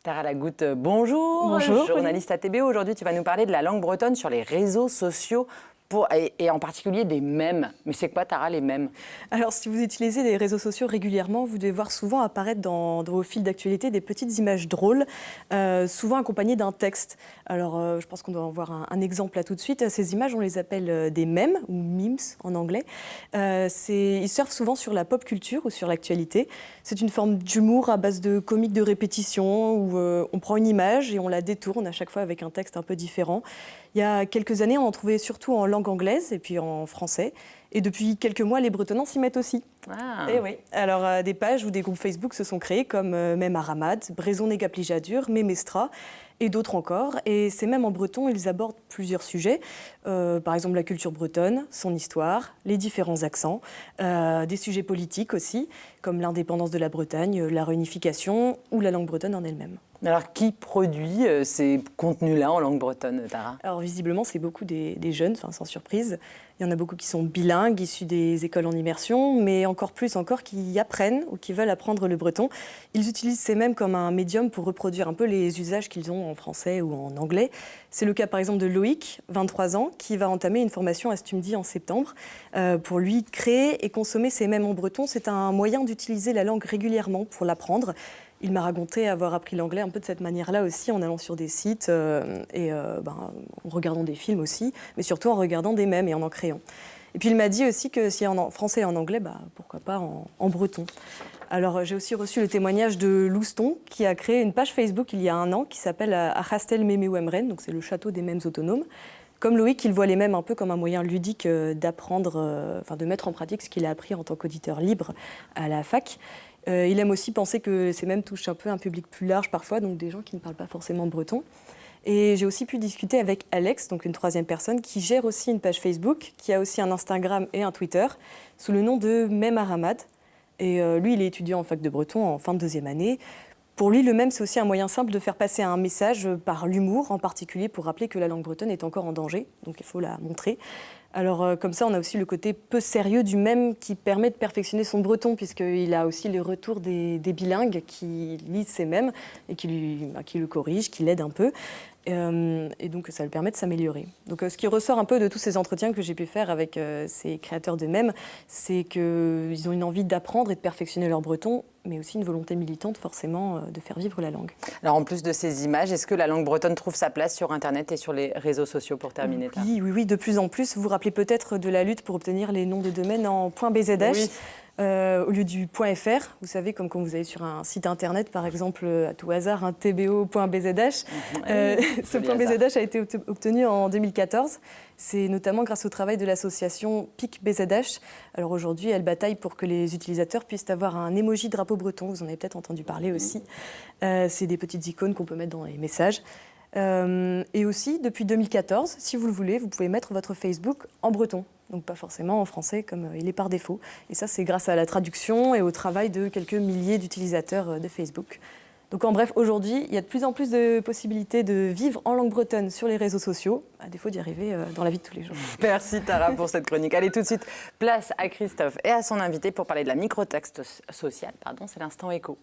Tara Lagoutte, bonjour. Bonjour. Journaliste à TBO. Aujourd'hui, tu vas nous parler de la langue bretonne sur les réseaux sociaux et en particulier des mèmes. Mais c'est quoi, Tara, les mèmes? Alors, si vous utilisez les réseaux sociaux régulièrement, vous devez voir souvent apparaître dans vos fils d'actualité des petites images drôles, souvent accompagnées d'un texte. Alors, je pense qu'on doit en voir un exemple là tout de suite. Ces images, on les appelle des mèmes, ou memes en anglais. Ils surfent souvent sur la pop culture ou sur l'actualité. C'est une forme d'humour à base de comiques de répétition où on prend une image et on la détourne à chaque fois avec un texte un peu différent. Il y a quelques années, on en trouvait surtout en langue anglaise et puis en français. Et depuis quelques mois, les Bretonnants s'y mettent aussi. Ah. Et oui. Alors, des pages ou des groupes Facebook se sont créés comme Mème Aramad, Braison Négaplijadur, Mémestra et d'autres encore. Et ces mèmes en breton, ils abordent plusieurs sujets. Par exemple, la culture bretonne, son histoire, les différents accents, des sujets politiques aussi, comme l'indépendance de la Bretagne, la réunification ou la langue bretonne en elle-même. Alors, qui produit ces contenus-là en langue bretonne, Tara? Alors visiblement, c'est beaucoup des jeunes, sans surprise. Il y en a beaucoup qui sont bilingues, issus des écoles en immersion, mais encore plus qui apprennent ou qui veulent apprendre le breton. Ils utilisent ces mèmes comme un médium pour reproduire un peu les usages qu'ils ont en français ou en anglais. C'est le cas par exemple de Loïc, 23 ans, qui va entamer une formation à Stumdi en septembre. Pour lui, créer et consommer ces mèmes en breton, c'est un moyen d'utiliser la langue régulièrement pour l'apprendre. Il m'a raconté avoir appris l'anglais un peu de cette manière-là aussi, en allant sur des sites en regardant des films aussi, mais surtout en regardant des mèmes et en créant. Et puis il m'a dit aussi que si en français et en anglais, pourquoi pas en breton. Alors j'ai aussi reçu le témoignage de Louston, qui a créé une page Facebook il y a un an qui s'appelle Achastel Memeu Emren, donc c'est le château des mèmes autonomes. Comme Loïc, il voit les mèmes un peu comme un moyen ludique d'apprendre, de mettre en pratique ce qu'il a appris en tant qu'auditeur libre à la fac. Il aime aussi penser que ces mèmes touchent un peu un public plus large parfois, donc des gens qui ne parlent pas forcément breton. Et j'ai aussi pu discuter avec Alex, donc une troisième personne, qui gère aussi une page Facebook, qui a aussi un Instagram et un Twitter, sous le nom de Mème Aramad. Et lui, il est étudiant en fac de breton en fin de deuxième année. Pour lui, le mème, c'est aussi un moyen simple de faire passer un message par l'humour, en particulier pour rappeler que la langue bretonne est encore en danger, donc il faut la montrer. Alors comme ça, on a aussi le côté peu sérieux du mème qui permet de perfectionner son breton, puisqu'il a aussi le retour des bilingues qui lisent ces mèmes et qui le corrigent, qui l'aident un peu. Et donc ça lui permet de s'améliorer. Donc ce qui ressort un peu de tous ces entretiens que j'ai pu faire avec ces créateurs de mèmes, c'est qu'ils ont une envie d'apprendre et de perfectionner leur breton, mais aussi une volonté militante forcément de faire vivre la langue. Alors en plus de ces images, est-ce que la langue bretonne trouve sa place sur Internet et sur les réseaux sociaux pour terminer? Oui, de plus en plus. Vous vous rappelez peut-être de la lutte pour obtenir les noms de domaine en .bzh. Oui. Au lieu du .fr, vous savez, comme quand vous allez sur un site internet, par exemple, à tout hasard, un tbo.bzh. Ce .bzh a été obtenu en 2014. C'est notamment grâce au travail de l'association PIC BZH. Alors aujourd'hui, elle bataille pour que les utilisateurs puissent avoir un emoji drapeau breton. Vous en avez peut-être entendu parler aussi. C'est des petites icônes qu'on peut mettre dans les messages. Et aussi, depuis 2014, si vous le voulez, vous pouvez mettre votre Facebook en breton. Donc pas forcément en français comme il est par défaut. Et ça, c'est grâce à la traduction et au travail de quelques milliers d'utilisateurs de Facebook. Donc en bref, aujourd'hui, il y a de plus en plus de possibilités de vivre en langue bretonne sur les réseaux sociaux, à défaut d'y arriver dans la vie de tous les jours. Merci Tara pour cette chronique. Allez, tout de suite, place à Christophe et à son invité pour parler de la microtexte sociale. C'est l'instant écho.